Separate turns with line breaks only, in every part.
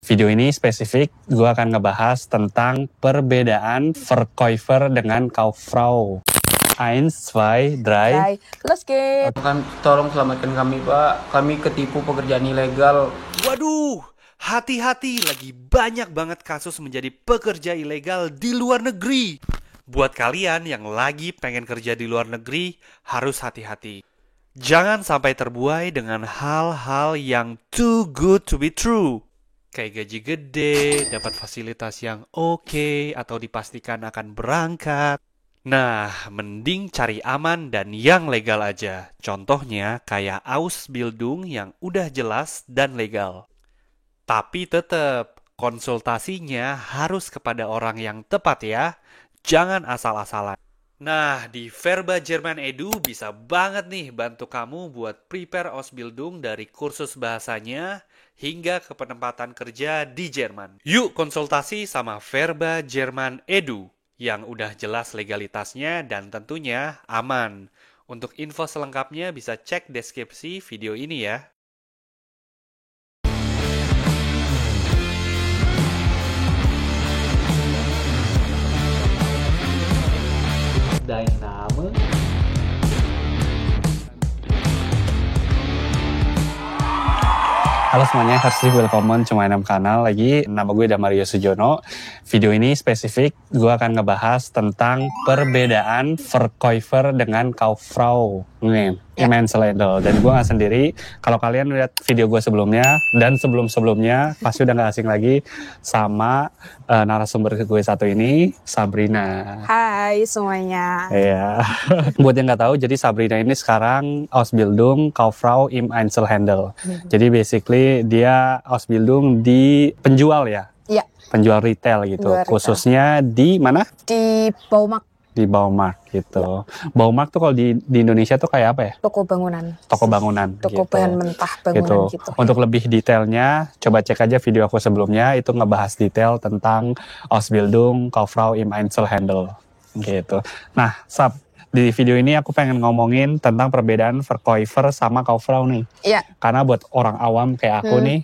Video ini spesifik, gue akan ngebahas tentang perbedaan Verkäufer dengan Kauffrau. 1, 2, 3.
Los geht's.
Kan tolong selamatkan kami, Pak. Kami ketipu pekerjaan ilegal.
Waduh, hati-hati, lagi banyak banget kasus menjadi pekerja ilegal di luar negeri. Buat kalian yang lagi pengen kerja di luar negeri, harus hati-hati. Jangan sampai terbuai dengan hal-hal yang too good to be true. Kayak gaji gede, dapat fasilitas yang oke, atau dipastikan akan berangkat. Nah, mending cari aman dan yang legal aja. Contohnya kayak Ausbildung yang udah jelas dan legal. Tapi tetap, konsultasinya harus kepada orang yang tepat ya. Jangan asal-asalan. Nah, di Verba Jerman Edu bisa banget nih bantu kamu buat prepare Ausbildung dari kursus bahasanya hingga ke penempatan kerja di Jerman. Yuk konsultasi sama Verba Jerman Edu yang udah jelas legalitasnya dan tentunya aman. Untuk info selengkapnya bisa cek deskripsi video ini ya.
Dein Name? Halo semuanya, herzlich willkommen zu meinem kanal lagi. Nama gue Damario Sujono. Video ini spesifik, gue akan ngebahas tentang perbedaan Verkäufer dengan Kauffrau. Nih, Einzelhandel. Dan gue gak sendiri. Kalau kalian lihat video gue sebelumnya dan sebelum-sebelumnya, pasti udah gak asing lagi sama narasumber gue satu ini, Sabrina.
Hai semuanya.
Iya. Buat yang nggak tahu, jadi Sabrina ini sekarang Ausbildung Kauffrau im Einzelhandel. Jadi basically dia Ausbildung di penjual ya?
Iya.
Penjual retail gitu.
Penjual retail.
Khususnya di mana?
Di Baumarkt.
Di Baumarkt gitu. Baumarkt tuh kalau di Indonesia tuh kayak apa ya?
Toko bangunan.
Toko bangunan.
Toko
gitu.
bahan mentah bangunan gitu.
Untuk lebih detailnya, coba cek aja video aku sebelumnya. Itu ngebahas detail tentang Ausbildung Kauffrau im Einzelhandel. Gitu. Nah, Sab, di video ini aku pengen ngomongin tentang perbedaan Verkäufer sama Kauffrau nih.
Iya.
Karena buat orang awam kayak aku nih,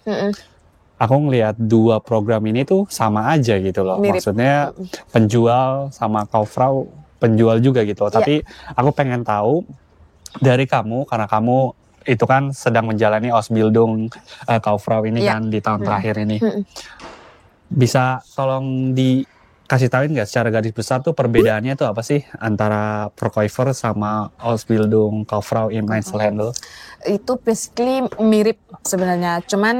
aku ngelihat dua program ini tuh sama aja gitu loh.
Mirip.
Maksudnya penjual sama Kauffrau penjual juga gitu. Tapi aku pengen tahu dari kamu, karena kamu itu kan sedang menjalani Ausbildung Kauffrau ini kan di tahun terakhir ini. Bisa tolong dikasih tahuin nggak secara garis besar tuh perbedaannya tuh apa sih antara Verkäufer sama Ausbildung Kauffrau im Einzelhandel?
Itu basically mirip sebenarnya. Cuman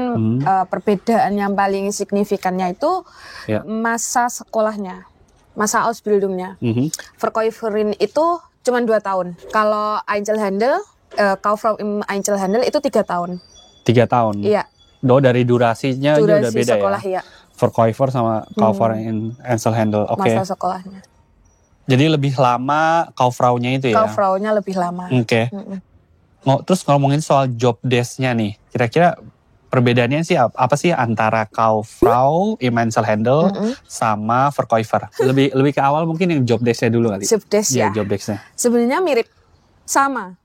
perbedaan yang paling signifikannya itu masa sekolahnya. Masa Ausbildungnya. Verkäuferin itu cuma 2 tahun. Kalau Einzelhandel, Kauffrau im Einzelhandel itu 3 tahun.
3 tahun?
Iya.
Dari durasinya aja udah beda
sekolah,
ya? Verkäufer sama Kauffrau im Einzelhandel. Oke.
Masa sekolahnya.
Jadi lebih lama Kauffrau-nya itu ya?
Kauffrau-nya lebih lama.
Oke. Terus ngomongin soal job desk-nya nih. Kira-kira perbedaannya sih apa sih antara Kauffrau im Einzelhandel sama Verkäufer? Lebih ke awal mungkin yang job desk-nya dulu kali.
Job desk ya.
Job desk-nya.
Sebenarnya mirip, sama.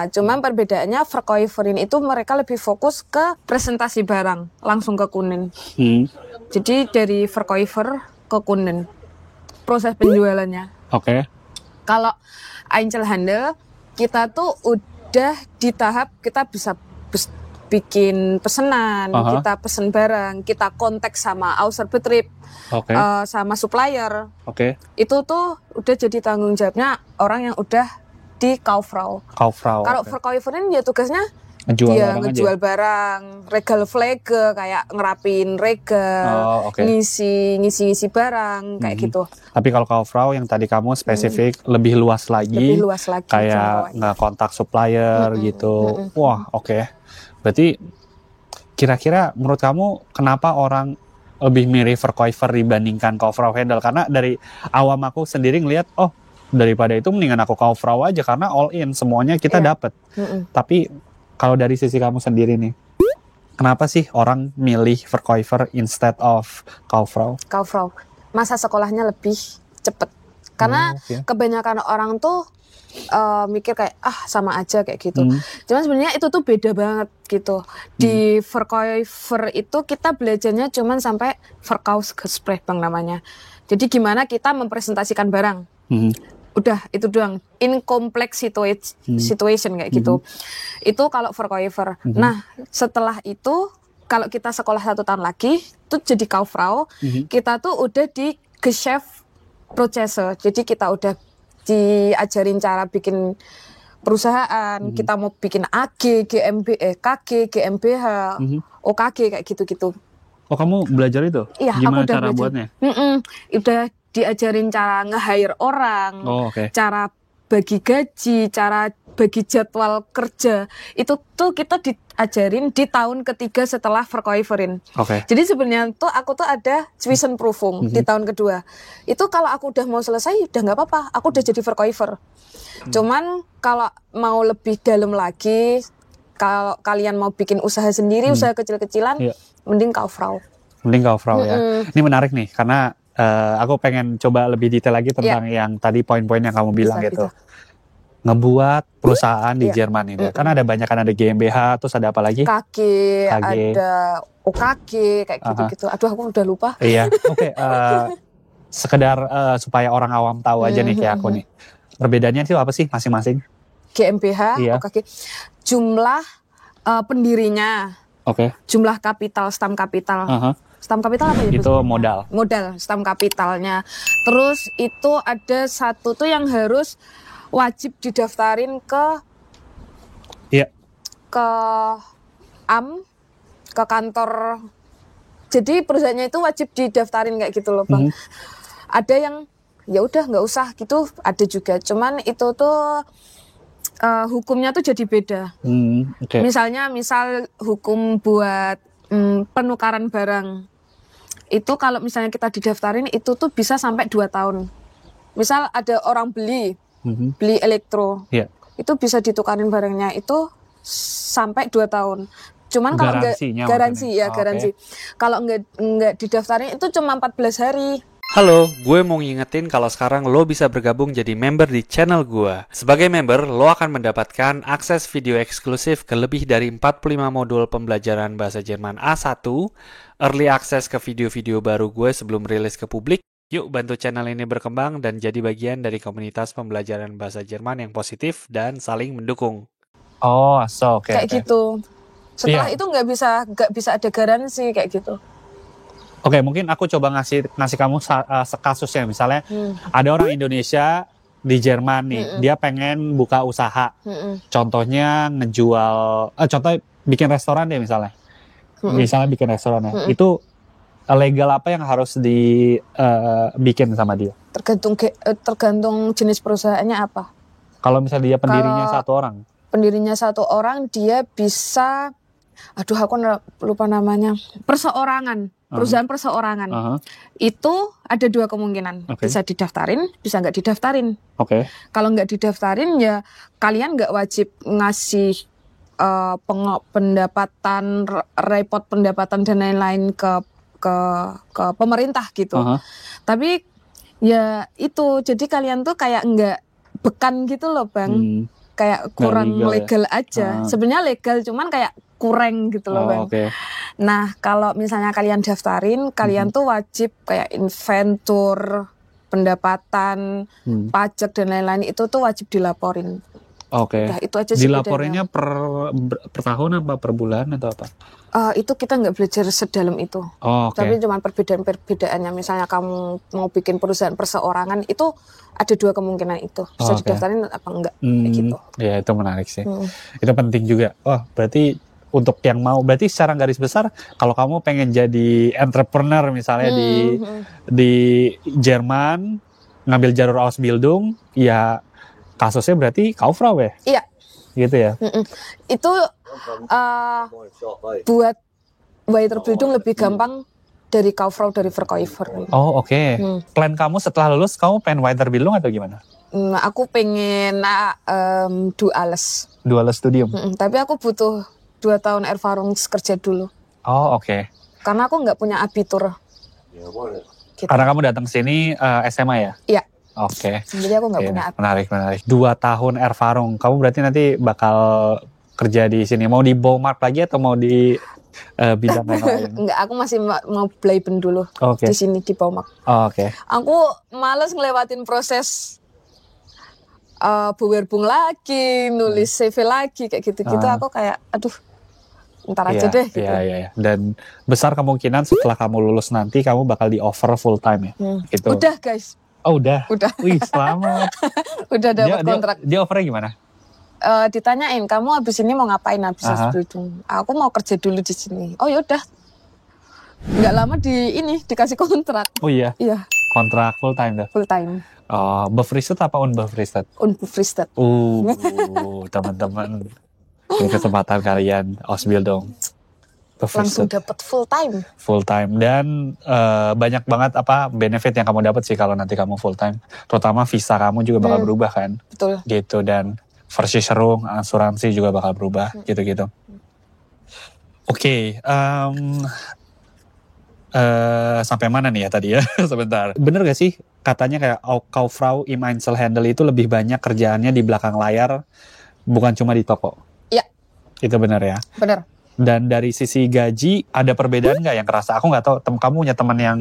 Cuman perbedaannya Verkäuferin itu mereka lebih fokus ke presentasi barang, langsung ke kunden. Jadi dari Verkäufer ke kunden, proses penjualannya.
Oke.
Kalau Einzelhandel, kita tuh udah di tahap kita bisa bikin pesanan, kita pesen barang, kita kontak sama Außerbetrieb, sama supplier. Itu tuh udah jadi tanggung jawabnya orang yang udah di Kauffrau. Kalau Verkäuferin ya tugasnya ngejual barang, regalpflege kayak ngerapin regel, ngisi barang kayak gitu.
Tapi kalau Kauffrau yang tadi kamu spesifik lebih luas lagi kayak nge-kontak supplier gitu. Wah, oke. Berarti kira-kira menurut kamu kenapa orang lebih milih Verkäufer dibandingkan Kauffrau Handel? Karena dari awam aku sendiri ngelihat, daripada itu mendingan aku Kauffrau aja karena all in, semuanya kita dapat. Tapi kalau dari sisi kamu sendiri nih, kenapa sih orang milih Verkäufer instead of Kauffrau?
Kauffrau, masa sekolahnya lebih cepet. Karena kebanyakan orang tuh mikir kayak sama aja kayak gitu. Cuman sebenarnya itu tuh beda banget gitu. Di Verkäufer itu kita belajarnya cuman sampai Verkaufsgespräch Bang namanya. Jadi gimana kita mempresentasikan barang. Udah itu doang. In complex situation kayak gitu. Itu kalau Verkäufer. Nah, setelah itu kalau kita sekolah 1 tahun lagi itu jadi Kauffrau, kita tuh udah di Geschäftsprozesse. Jadi kita udah diajarin cara bikin perusahaan, kita mau bikin AG, KG, GmbH, OKG kayak gitu-gitu.
Oh, kamu belajar itu?
Iya,
gimana
aku udah
cara
belajar.
buatnya?
Udah diajarin cara nge-hire orang, cara bagi gaji, cara bagi jadwal kerja. Itu tuh kita diajarin di tahun ketiga setelah Verkäuferin. Jadi sebenarnya tuh aku tuh ada Zwischenprüfung di tahun kedua. Itu kalau aku udah mau selesai udah nggak apa-apa, aku udah jadi Verkäufer. Cuman kalau mau lebih dalam lagi, kalau kalian mau bikin usaha sendiri, usaha kecil-kecilan, mending Kauffrau.
Mending Kauffrau ya. Ini menarik nih karena aku pengen coba lebih detail lagi tentang yang tadi poin-poin yang kamu bilang gitu. Ngebuat perusahaan di Jerman ini. Karena ada banyak, kan ada GmbH, terus ada apa lagi?
KG. Ada OKG kayak gitu-gitu. Aduh, aku udah lupa.
Iya, sekedar supaya orang awam tahu aja nih kayak aku nih. Perbedaannya itu apa sih masing-masing?
GmbH, OKG. Jumlah pendirinya. Jumlah kapital, stam kapital. Stam kapital apa ya?
Itu modal.
Modal, stam kapitalnya. Terus itu ada satu tuh yang harus wajib didaftarin ke ke kantor. Jadi perusahaannya itu wajib didaftarin kayak gitu loh Bang. Ada yang ya udah nggak usah gitu, ada juga. Cuman itu tuh hukumnya tuh jadi beda. Misal hukum buat penukaran barang itu kalau misalnya kita didaftarin itu tuh bisa sampai 2 tahun. Misal ada orang beli elektro, itu bisa ditukarin barangnya itu sampai 2 tahun. Cuman kalau garansi. Kalau nggak didaftarin itu cuma 14 hari.
Halo, gue mau ngingetin kalau sekarang lo bisa bergabung jadi member di channel gue. Sebagai member, lo akan mendapatkan akses video eksklusif ke lebih dari 45 modul pembelajaran bahasa Jerman A1, early access ke video-video baru gue sebelum rilis ke publik. Yuk bantu channel ini berkembang dan jadi bagian dari komunitas pembelajaran bahasa Jerman yang positif dan saling mendukung.
Kayak gitu. Setelah itu nggak bisa ada garansi kayak gitu.
Mungkin aku coba ngasih kamu kasusnya. Misalnya ada orang Indonesia di Jerman nih, dia pengen buka usaha. Contohnya contoh bikin restoran deh misalnya. Misalnya bikin restoran ya. Itu legal apa yang harus dibikin sama dia?
Tergantung jenis perusahaannya apa.
Kalau misalnya dia pendirinya satu orang?
Pendirinya satu orang, dia bisa, aduh aku lupa namanya, perseorangan. Perusahaan perseorangan. Itu ada 2 kemungkinan. Bisa didaftarin, bisa nggak didaftarin. Kalau nggak didaftarin ya kalian nggak wajib ngasih pendapatan, repot pendapatan dan lain-lain ke pemerintah gitu. Tapi ya itu, jadi kalian tuh kayak nggak bekan gitu loh Bang. Kayak kurang legal aja. Sebenarnya legal cuman kayak kurang gitu loh Bang. Nah kalau misalnya kalian daftarin, kalian tuh wajib kayak inventur, pendapatan, pajak dan lain-lain itu tuh wajib dilaporin. Nah, itu aja sih.
Dilaporinnya per tahun apa per bulan atau apa?
Itu kita nggak belajar sedalam itu. Tapi cuma perbedaannya. Misalnya kamu mau bikin perusahaan perseorangan itu ada 2 kemungkinan itu. Bisa didaftarin apa enggak kayak gitu.
Ya itu menarik sih. Itu penting juga. Berarti untuk yang mau, berarti secara garis besar kalau kamu pengen jadi entrepreneur misalnya di Jerman, ngambil jalur Ausbildung, ya kasusnya berarti Kauffrau ya?
Iya.
Gitu ya?
Itu buat Weiterbildung lebih gampang dari Kauffrau, dari Verkäufer.
Plan kamu setelah lulus, kamu pengen Weiterbildung atau gimana?
Aku pengen Duales.
Duales Studium?
Tapi aku butuh 2 tahun Erfahrung kerja dulu. Karena aku nggak punya abitur. Gitu.
Karena kamu datang ke sini SMA ya?
Iya.
Oke.
Jadi aku nggak punya app.
Menarik. 2 tahun Erfahrung. Kamu berarti nanti bakal kerja di sini. Mau di Bowmart lagi atau mau di bidang yang lain?
Enggak, aku masih mau Bleiben dulu di sini di Baumarkt.
Oke.
Aku males ngelewatin proses bewerbung lagi, nulis CV lagi kayak gitu-gitu. Aku kayak aduh, ntar aja deh gitu.
Iya. Dan besar kemungkinan setelah kamu lulus nanti kamu bakal di offer full time ya. Gitu.
Udah guys.
Oh udah. Wih, selamat.
Udah dapat kontrak.
Dia offernya gimana?
Ditanyain, kamu habis ini mau ngapain habis Ausbildung? Aku mau kerja dulu di sini. Oh yaudah. Nggak lama dikasih kontrak.
Oh iya.
Iya.
Kontrak full time dah.
Full time.
Befristet apa unbefristet?
Unbefristet.
Teman-teman. Ini kesempatan kalian Ausbildung.
Langsung dapat full time.
Full time dan banyak banget benefit yang kamu dapat sih kalau nanti kamu full time. Terutama visa kamu juga bakal berubah kan.
Betul.
Gitu dan Versicherung, asuransi juga bakal berubah gitu-gitu. Oke, sampai mana nih ya tadi ya? Sebentar. Bener gak sih katanya kayak Kauffrau im Einzelhandel itu lebih banyak kerjaannya di belakang layar, bukan cuma di toko?
Iya.
Itu benar ya?
Benar.
Dan dari sisi gaji ada perbedaan nggak yang kerasa? Aku nggak tahu. Kamu punya teman yang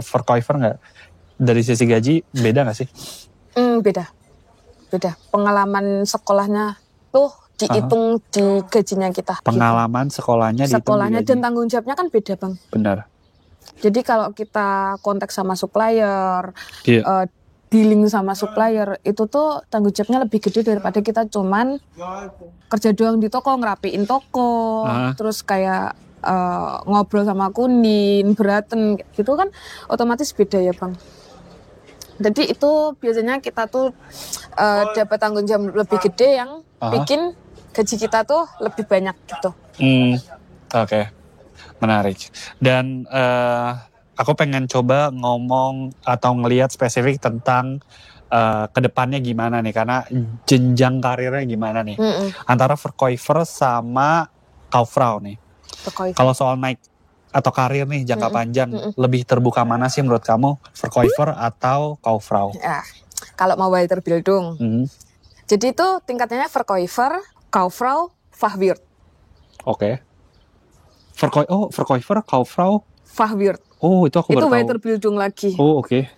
verkäufer nggak? Dari sisi gaji beda nggak sih?
Beda. Pengalaman sekolahnya tuh dihitung di gajinya kita.
Pengalaman sekolahnya dihitung di gaji.
Dan tanggung jawabnya kan beda bang.
Benar.
Jadi kalau kita kontak sama supplier, dealing sama supplier, itu tuh tanggung jawabnya lebih gede daripada kita cuman kerja doang di toko, ngerapiin toko, terus kayak ngobrol sama kunin, beraten, gitu kan otomatis beda ya bang. Jadi itu biasanya kita tuh dapat tanggung jawab lebih gede yang bikin gaji kita tuh lebih banyak gitu.
Oke. Menarik. Dan aku pengen coba ngomong atau ngelihat spesifik tentang kedepannya gimana nih, karena jenjang karirnya gimana nih antara Verkäufer sama Kauffrau nih. Kalau soal naik atau karir nih jangka panjang, lebih terbuka mana sih menurut kamu, Verkäufer atau Kauffrau?
Ya, kalau mau Weiterbildung. Jadi itu tingkatannya Verkäufer, Kauffrau, Fachwirt.
Oke. Verkäufer, Kauffrau,
Fachwirt.
Oh, itu aku baru tahu.
Itu Weiterbildung lagi.
Oh, oke.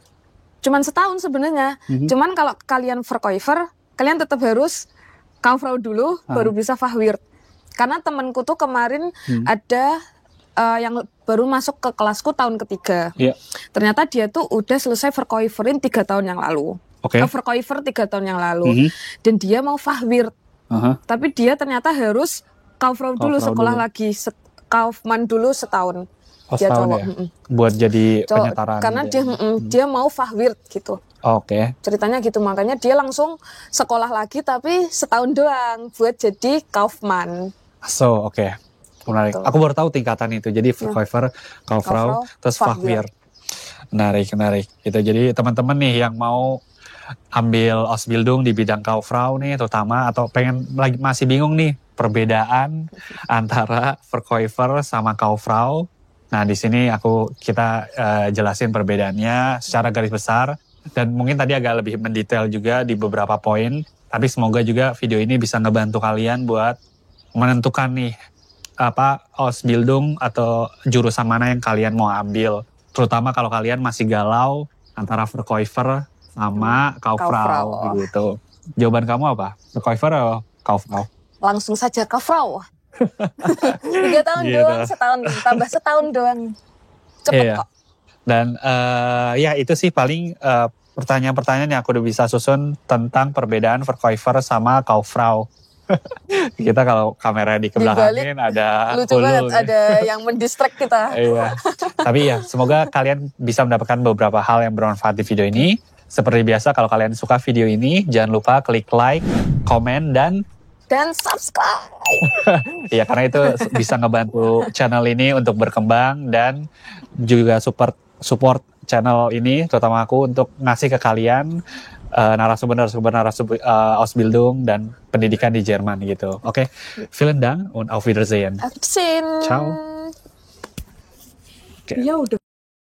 Cuman setahun sebenarnya. Cuman kalau kalian Verkäufer, kalian tetap harus Kauffrau dulu, baru bisa Fachwirt. Karena temanku tuh kemarin ada yang baru masuk ke kelasku tahun ketiga. Ternyata dia tuh udah selesai Verkäuferin 3 tahun yang lalu. Verkäufer 3 tahun yang lalu. Dan dia mau Fachwirt. Tapi dia ternyata harus Kauffrau dulu, sekolah lagi. Kaufman dulu setahun. Dia cowok.
Ya? Buat jadi penyetaraan.
Karena dia mau Fachwirt gitu.
Oke.
Ceritanya gitu, makanya dia langsung sekolah lagi tapi setahun doang buat jadi Kaufman.
So, oke. Menarik. Aku baru tahu tingkatan itu. Jadi Verkäufer, Kauffrau, terus Fachwirt. Menarik. Gitu. Jadi teman-teman nih yang mau ambil Ausbildung di bidang Kauffrau nih terutama, atau masih bingung nih perbedaan antara Verkäufer sama Kauffrau. Nah, di sini kita jelasin perbedaannya secara garis besar, dan mungkin tadi agak lebih mendetail juga di beberapa poin, tapi semoga juga video ini bisa ngebantu kalian buat menentukan nih Ausbildung atau jurusan mana yang kalian mau ambil. Terutama kalau kalian masih galau antara Verkäufer sama Kauffrau gitu. Jawaban kamu apa? Verkäufer atau Kauffrau?
Langsung saja Kauffrau. 3 tahun doang, tambah setahun doang. Cepet kok.
Dan ya itu sih paling pertanyaan-pertanyaan yang aku udah bisa susun tentang perbedaan Verkäufer sama Kauffrau. Kita kalau kamera di kebelakangin ada
lucu banget, ada yang mendistract kita.
Iya. Tapi ya semoga kalian bisa mendapatkan beberapa hal yang bermanfaat di video ini. Seperti biasa, kalau kalian suka video ini, jangan lupa klik like, komen, dan
subscribe.
Iya, karena itu bisa ngebantu channel ini untuk berkembang, dan juga support channel ini, terutama aku, untuk ngasih ke kalian narasumber Ausbildung dan pendidikan di Jerman gitu. Oke, vielen Dank und auf Wiedersehen.
Auf Wiedersehen.
Ciao.
Ya udah.